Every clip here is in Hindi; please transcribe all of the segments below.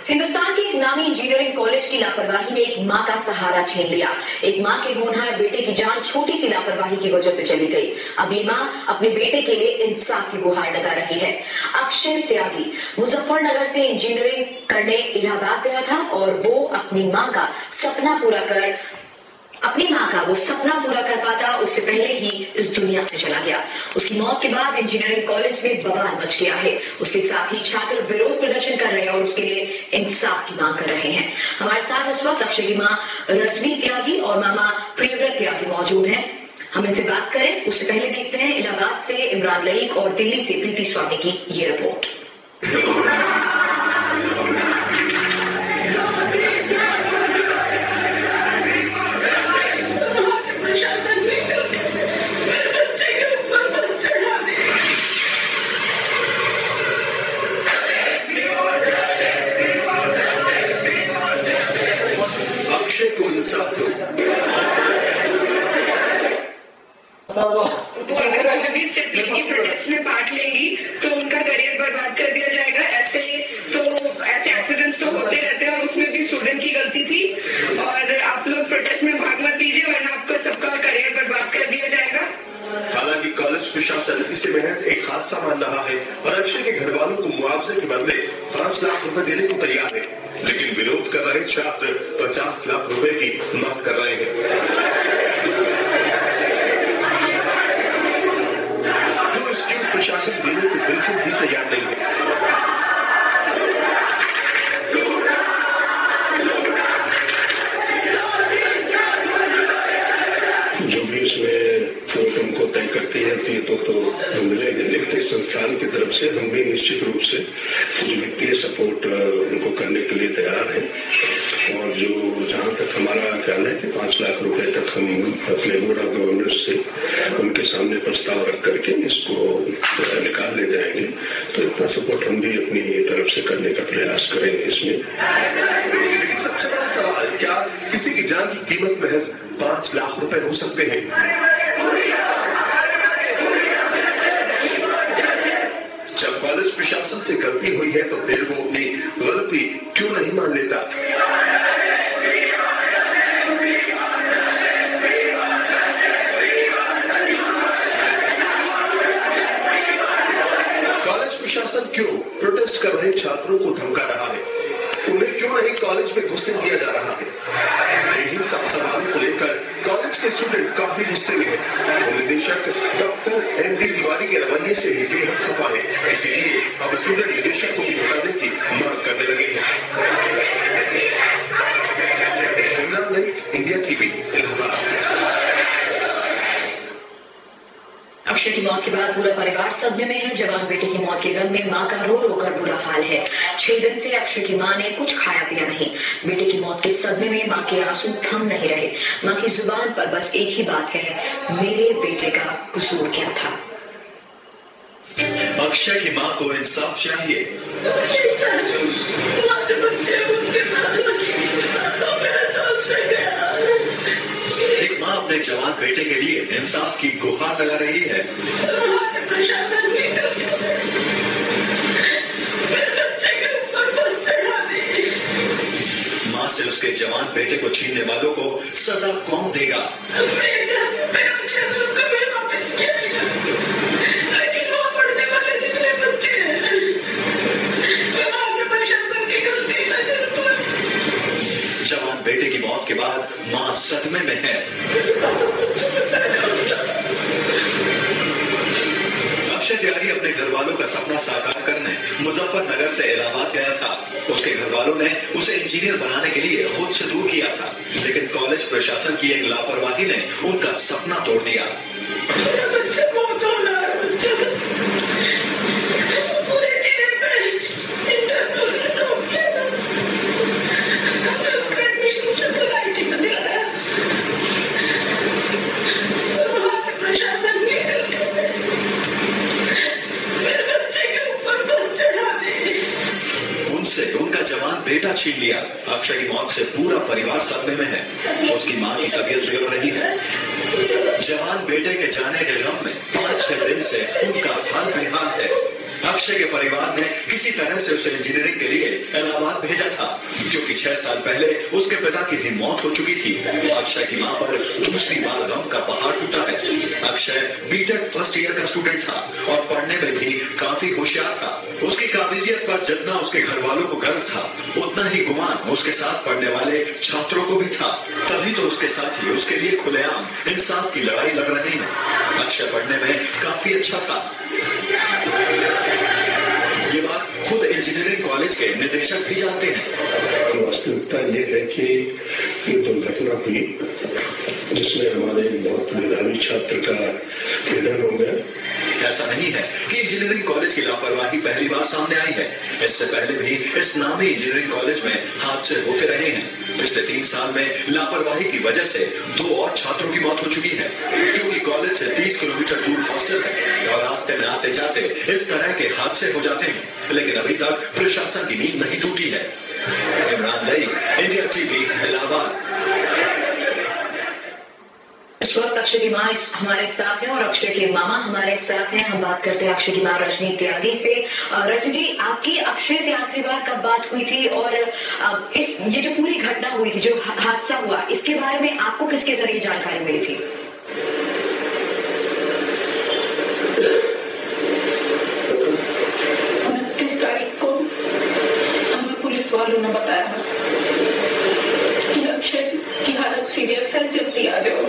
हिंदुस्तान के एक नामी इंजीनियरिंग कॉलेज की लापरवाही ने एक मां का सहारा छीन लिया। एक मां के होनहार बेटे की जान छोटी सी लापरवाही की वजह से चली गई। अब ये मां अपने बेटे के लिए इंसाफ की गुहार लगा रही है। अक्षय त्यागी मुजफ्फरनगर से इंजीनियरिंग करने इलाहाबाद गया था और वो अपनी मां का वो सपना पूरा कर पाता उससे पहले ही इस दुनिया से चला गया। उसकी मौत के बाद इंजीनियरिंग कॉलेज में बवाल मच गया है। उसके साथ ही छात्र विरोध प्रदर्शन कर रहे हैं और उसके लिए इंसाफ की मांग कर रहे हैं। हमारे साथ इस वक्त अक्षय की मां रजनी त्यागी और मामा प्रियव्रत त्यागी मौजूद हैं। हम इनसे बात करें उससे पहले देखते हैं इलाहाबाद से इमरान लईक और दिल्ली से प्रीति स्वामी की ये रिपोर्ट। अगर अभी से प्रोटेस्ट में पार्ट लेंगी तो उनका करियर बर्बाद कर दिया जाएगा। ऐसे एक्सीडेंट्स तो होते रहते हैं और उसमें भी स्टूडेंट की गलती थी। और आप लोग प्रोटेस्ट में भाग मत लीजिए वरना आपका सबका करियर बर्बाद कर दिया जाएगा। हालांकि कॉलेज प्रशासन इसे महज एक हादसा मान रहा है और अक्षय के घर वालों को मुआवजे के बदले 5 लाख रुपए देने को तैयार है, लेकिन विरोध कर रहे छात्र 50 लाख रुपए की मांग कर रहे हैं। प्रशासन देने को बिल्कुल भी तैयार नहीं है। जो भी इसमें तुमको तय करती है तो मिलेंगे, लेकिन संस्थान की तरफ से हम भी निश्चित रूप से कुछ वित्तीय सपोर्ट उनको करने के लिए तैयार हैं। और जो जहाँ तक हमारा ख्याल है कि 5 लाख रुपए तक हम अपने बोर्ड ऑफ गवर्नर्स से उनके सामने प्रस्ताव रख करके इसको निकाल ले जाएंगे। तो इतना सपोर्ट हम भी अपनी तरफ से करने का प्रयास करेंगे इसमें। लेकिन सबसे बड़ा सवाल, क्या किसी की जान की कीमत महज 5 लाख रुपए हो सकते हैं? जब कॉलेज प्रशासन से गलती हुई है तो फिर वो अपनी गलती क्यों नहीं मान लेता? कॉलेज प्रशासन क्यों प्रोटेस्ट कर रहे छात्रों को धमका रहा है? उन्हें क्यों नहीं कॉलेज में घुसने दिया जा रहा है? इन्हीं सब सवालों को लेकर कॉलेज के स्टूडेंट काफी गुस्से में हैं। निदेशक डॉक्टर एम.डी. तिवारी के रवैये से भी बेहद खफा है। इसीलिए अब स्टूडेंट निदेशक को भी हटाने की मांग करने लगे हैं। Imran Laik, India TV, Allahabad. अक्षय की मौत के बाद पूरा परिवार सदमे में है। जवान बेटे की मौत के गम में मां का रो रो कर बुरा हाल है। 6 दिन से अक्षय की मां ने कुछ खाया पिया नहीं। बेटे की मौत के सदमे में मां के आंसू थम नहीं रहे। मां की जुबान पर बस एक ही बात है, मेरे बेटे का कसूर क्या था? अक्षय की मां को इंसाफ चाहिए। एक मां अपने जवान बेटे के लिए इंसाफ की गुहार लगा रही है। मां से उसके जवान बेटे को छीनने वालों को सजा कौन देगा? जवान बेटे की मौत के बाद मां सदमे में है। अक्षय त्यागी अपने घर वालों का सपना साकार करने मुजफ्फरनगर से इलाहाबाद गया था। उसके घर वालों ने उसे इंजीनियर बनाने के लिए खुद से दूर किया था, लेकिन कॉलेज प्रशासन की एक लापरवाही ने उनका सपना तोड़ दिया। उनका जवान बेटा छीन लिया। अक्षय की मौत से पूरा परिवार सदमे में है। उसकी मां की तबीयत बिगड़ रही है। जवान बेटे के जाने के गम में 5-6 दिन से उनका हाल बेहाल है। अक्षय के परिवार ने किसी तरह से उसे इंजीनियरिंग के लिए इलाहाबाद भेजा था, क्योंकि 6 साल पहले उसके पिता की भी मौत हो चुकी थी। अक्षय की मां पर दूसरी बार गम का पहाड़ टूटा है। अक्षय बीटेक फर्स्ट ईयर का स्टूडेंट था और पढ़ने में भी काफी होशियार था। उसकी काबिलियत पर जितना उसके घर वालों को गर्व था, उतना ही गुमान उसके साथ पढ़ने वाले छात्रों को भी था। तभी तो उसके साथी उसके लिए खुलेआम इंसाफ की लड़ाई लड़ रहे हैं। अक्षय पढ़ने में काफी अच्छा था। ये बात खुद इंजीनियरिंग कॉलेज के निदेशक भी जानते हैं। वास्तविकता ये है कि ये दुर्घटना हुई जिसमें हमारे बहुत मेधावी छात्र का निधन हो गया। ऐसा नहीं है कि इंजीनियरिंग कॉलेज की लापरवाही पहली बार सामने आई है। इससे पहले भी इस नामी इंजीनियरिंग कॉलेज में हादसे होते रहे हैं। पिछले 3 साल में लापरवाही की वजह से 2 और छात्रों की मौत हो चुकी है, क्योंकि कॉलेज से 30 किलोमीटर दूर हॉस्टल है और रास्ते में आते जाते इस तरह के हादसे हो जाते हैं। लेकिन अभी तक प्रशासन की नींद नहीं टूटी है। Imran Laik, India TV, Allahabad. इस वक्त अक्षय की माँ हमारे साथ है और अक्षय के मामा हमारे साथ हैं। हम बात करते हैं अक्षय की माँ रजनी त्यागी से। रजनी जी, आपकी अक्षय से आखिरी बार कब बात हुई थी और ये जो पूरी घटना हुई थी, जो हादसा हुआ, इसके बारे में आपको किसके जरिए जानकारी मिली थी? 29 तारीख को हमें पुलिस वालों ने बताया कि अक्षय की हालत सीरियस है, जल्दी आ जाओ।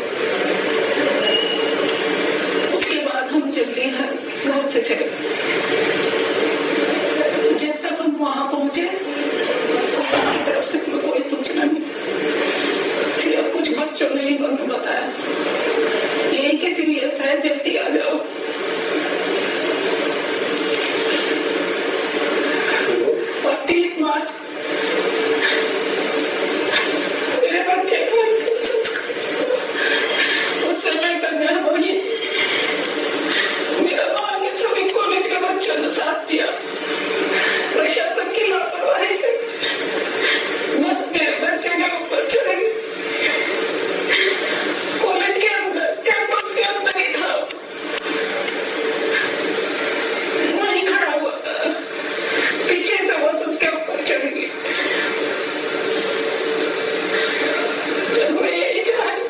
उसके बाद हम जल्दी घर से चले। जब तक हम वहां पहुंचे कॉलेज की तरफ से कोई सूचना नहीं। सिर्फ कुछ बच्चों ने हमें बताया यही कि सीरियस है, जल्दी आ जाओ। और 30 मार्च साथ दिया। प्रशासन की लापरवाही से बस मेरे बच्चे के ऊपर चढ़ेगी। कॉलेज के अंदर, कैंपस के अंदर ही था, वहीं खड़ा हुआ था, पीछे से बस उसके ऊपर चढ़ेगी। मैं यही चाहती,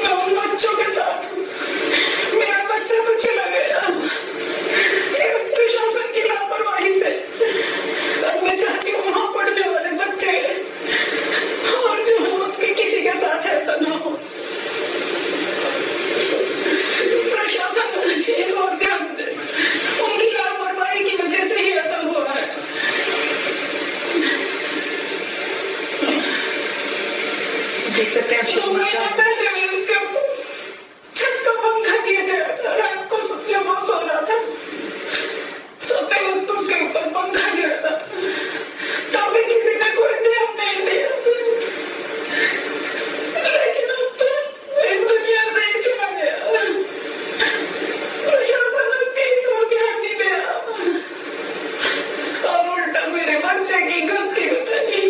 मैं उन बच्चों के साथ हूँ। मेरा बच्चा तो चला गया प्रशासन की लापरवाही से। अब मैं चाहती हूँ वहां पढ़ने वाले बच्चे और जो है उनके किसी के साथ ऐसा ना हो। प्रशासन इस और ध्यान दे, उनकी लापरवाही की वजह से ही ऐसा हो रहा है। देख सकते हैं तो महीना पहले भी उसके छत का पंखा गिर गया था। रात को जब वो सो रहा था, सोते वक्त उसके ऊपर पंखा गिरा था, तब भी किसी ने कोई ध्यान नहीं दिया। लेकिन अब तो इस दुनिया से ही चला गया। प्रशासन किसी और ध्यान नहीं दे रहा और उल्टा मेरे बच्चे की गलती बताई,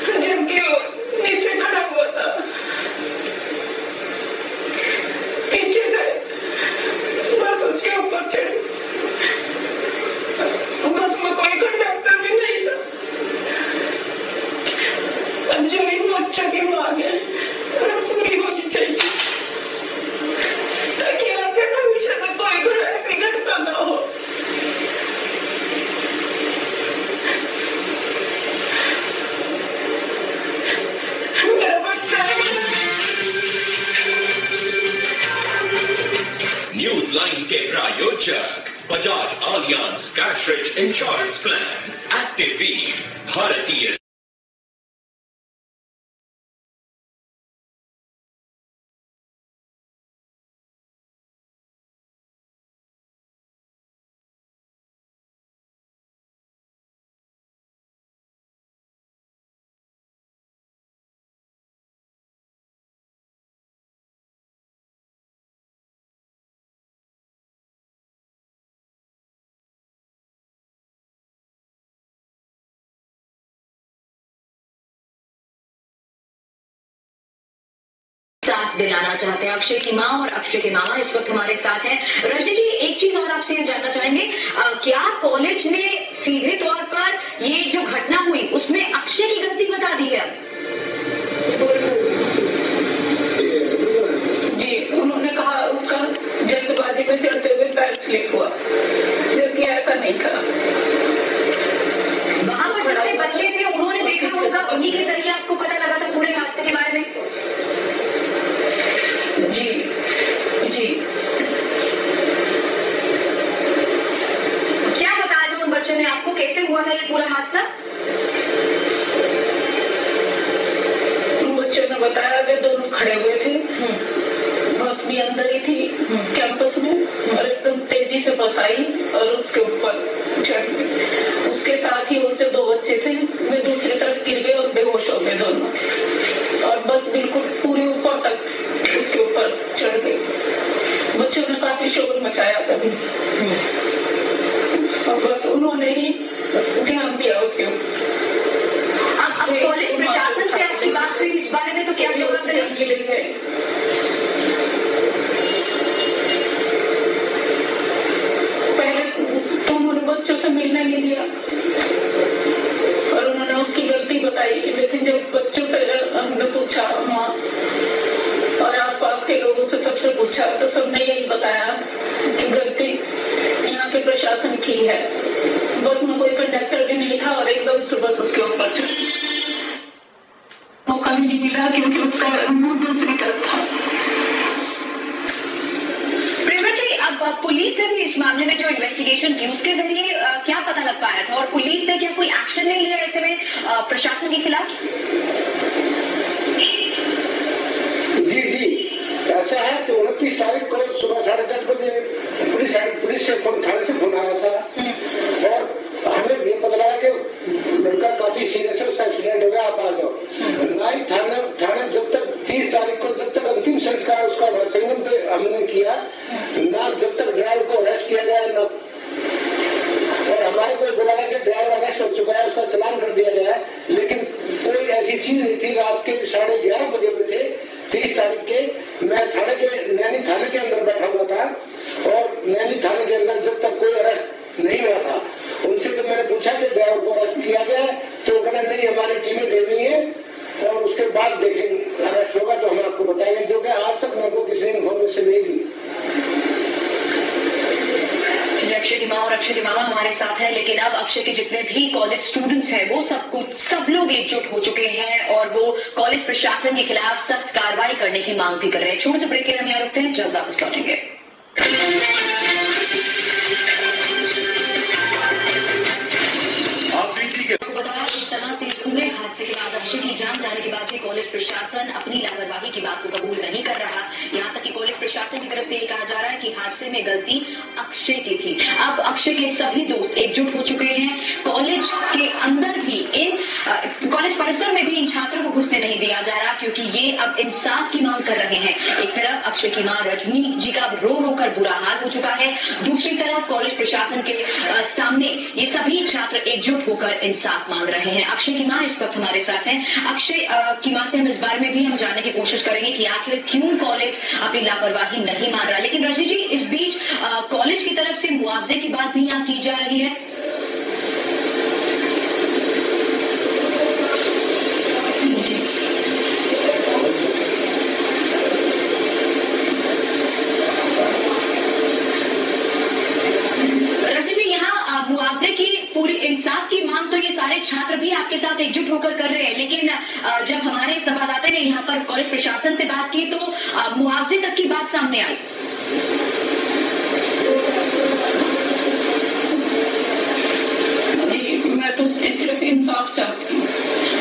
जबकि वो नीचे खड़ा हुआ था, पीछे से बस उसके ऊपर चढ़ी। बस में कोई कंडक्टर भी नहीं था। अब जो इन बच्चों की मांग है पूरी होनी चाहिए, ताकि आगे भविष्य में कोई ऐसी घटना ना हो। मेरा बच्चा न्यूज लाइन के प्रायोजक Bajaj Allianz cash rich insurance plan, active Veer, भारतीय दिलाना चाहते हैं। अक्षय की मां और अक्षय के मामा इस वक्त हमारे साथ हैं। रजनी जी, एक चीज और आपसे जानना चाहेंगे, क्या कॉलेज ने सीधे तौर पर ये जो घटना हुई उसमें अक्षय की गलती बता दी है? जी, उन्होंने कहा उसका जल्दबाजी में चलते हुए पैर स्लिप हुआ, जबकि ऐसा नहीं था। वहां पर जितने बच्चे थे उन्होंने देखा होगा, उन्हीं के जरिए आपको पता लगा था पूरे हादसे के बारे में? जी जी। क्या बताया था उन बच्चों ने आपको, कैसे हुआ था ये पूरा हादसा? उन बच्चों ने बताया कि दोनों खड़े हुए थे, बस भी अंदर ही थी कैंपस में, और एकदम तेजी से बस आई और उसके ऊपर चढ़ गई। उसके साथ ही और जो दो बच्चे थे वे दूसरी तरफ गिर गए और बेहोश हो गए दोनों, और बस बिल्कुल पूरे ऊपर तक उसके ऊपर चढ़ गई। बच्चों ने काफी शोर मचाया तभी, और बस उन्होंने ही ध्यान दिया उसके ऊपर। अब कॉलेज प्रशासन से आपकी बात हुई इस बारे में, तो क्या जवाब मिले? बच्चों से मिलने नहीं दिया और उन्होंने उसकी गलती बताई, लेकिन जब बच्चों से हमने पूछा, माँ और आसपास के लोगों से सबसे पूछा, तो सबने यही बताया कि गलती यहाँ के प्रशासन की है। बस में कोई कंडक्टर भी नहीं था और एकदम से बस उसके ऊपर चढ़ी। मौका भी नहीं मिला क्योंकि उसका मुंह दूसरी तरफ था। अब पुलिस ने भी इस मामले में जो इन्वेस्टिगेशन की उसके जरिए क्या पता लग पाया था, और पुलिस ने क्या कोई एक्शन नहीं लिया ऐसे में प्रशासन के खिलाफ? जी, ऐसा है कि 29 तारीख को सुबह 10:30 बजे पुलिस से थाने से फोन आया था और हमें ये पता लगा कि लड़का काफी सीरियस है, उसका एक्सीडेंट हो गया, आप आ जाओ। नाई थाने जब तक 30 तारीख को जब तक अंतिम संस्कार उसका संगम पे हमने किया ना, जब तक ड्राइवर को अरेस्ट किया गया ना, और हमारे को बोला गया कि ड्राइवर अरेस्ट हो चुका है, उसका चालान कर दिया गया है, लेकिन कोई ऐसी चीज नहीं थी। रात के 11:30 बजे में थे 30 तारीख के, मैं नैनी थाने के अंदर बैठा हुआ था और नैनी थाने के अंदर जब तक कोई अरेस्ट नहीं हुआ था, उनसे तो मैंने पूछा कि ड्राइवर को अरेस्ट किया गया, तो कहना नहीं हमारी टीमें गई हुई है और उसके बाद देखेंगे अरेस्ट होगा तो हम आपको बताएंगे, जो कि आज तक मेरे को किसी इन्फॉर्मेशन नहीं दी। अक्षय की मां और अक्षय के मामा हमारे साथ हैं, लेकिन अब अक्षय के जितने भी कॉलेज स्टूडेंट्स हैं वो सब लोग एकजुट हो चुके हैं और वो कॉलेज प्रशासन के खिलाफ सख्त कार्रवाई करने की मांग भी कर रहे हैं। छोटे से ब्रेक के लिए हम यहाँ रुकते हैं, जल्द वापस लौटेंगे। बताया इस तरह से पूरे हादसे के बाद अक्षय की जान जाने के बाद भी कॉलेज प्रशासन अपनी लापरवाही की बात को कबूल नहीं कर रहा। यहाँ तक कि कॉलेज प्रशासन की तरफ से ये कहा जा रहा है कि हादसे में गलती अक्षय की थी। अब अक्षय के सभी दोस्त एकजुट हो चुके हैं। कॉलेज के अंदर भी कॉलेज परिसर में भी इन छात्रों को घुसने नहीं दिया जा रहा, क्योंकि ये अब इंसाफ की मांग कर रहे हैं। एक तरफ अक्षय की मां रजनी जी का रो रो कर बुरा हाल हो चुका है, दूसरी तरफ कॉलेज प्रशासन के सामने ये सभी छात्र एकजुट होकर इंसाफ मांग रहे हैं। अक्षय की मां इस वक्त हमारे साथ हैं। अक्षय की मां से हम इस बारे में भी हम जानने की कोशिश करेंगे कि आखिर क्यों कॉलेज अपनी लापरवाही नहीं मान रहा। लेकिन रजनी जी, इस बीच कॉलेज की तरफ से मुआवजे की बात भी यहाँ की जा रही है। मुआवजे की पूरी इंसाफ की मांग तो ये सारे छात्र भी आपके साथ एकजुट होकर कर रहे हैं, लेकिन जब हमारे संवाददाता ने यहाँ पर कॉलेज प्रशासन से बात की तो मुआवजे तक की बात सामने आई। जी, मैं तो सिर्फ इंसाफ चाहती हूँ,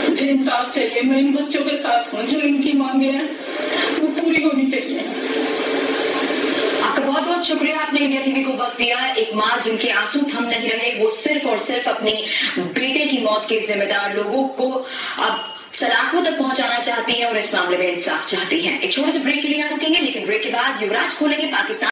मुझे इंसाफ चाहिए। मैं इन बच्चों के साथ हूँ, जो इनकी मांगे हैं वो पूरी होनी चाहिए। आपका बहुत बहुत शुक्रिया, आपने इंडिया टीवी को वक्त दिया। एक माँ जिनके आंसू थम नहीं रहे, वो सिर्फ और सिर्फ अपनी बेटे की मौत के जिम्मेदार लोगों को अब सलाखों तक पहुंचाना चाहती हैं और इस मामले में इंसाफ चाहती हैं। एक छोटे से ब्रेक के लिए यहाँ रुकेंगे, लेकिन ब्रेक के बाद युवराज खोलेंगे पाकिस्तान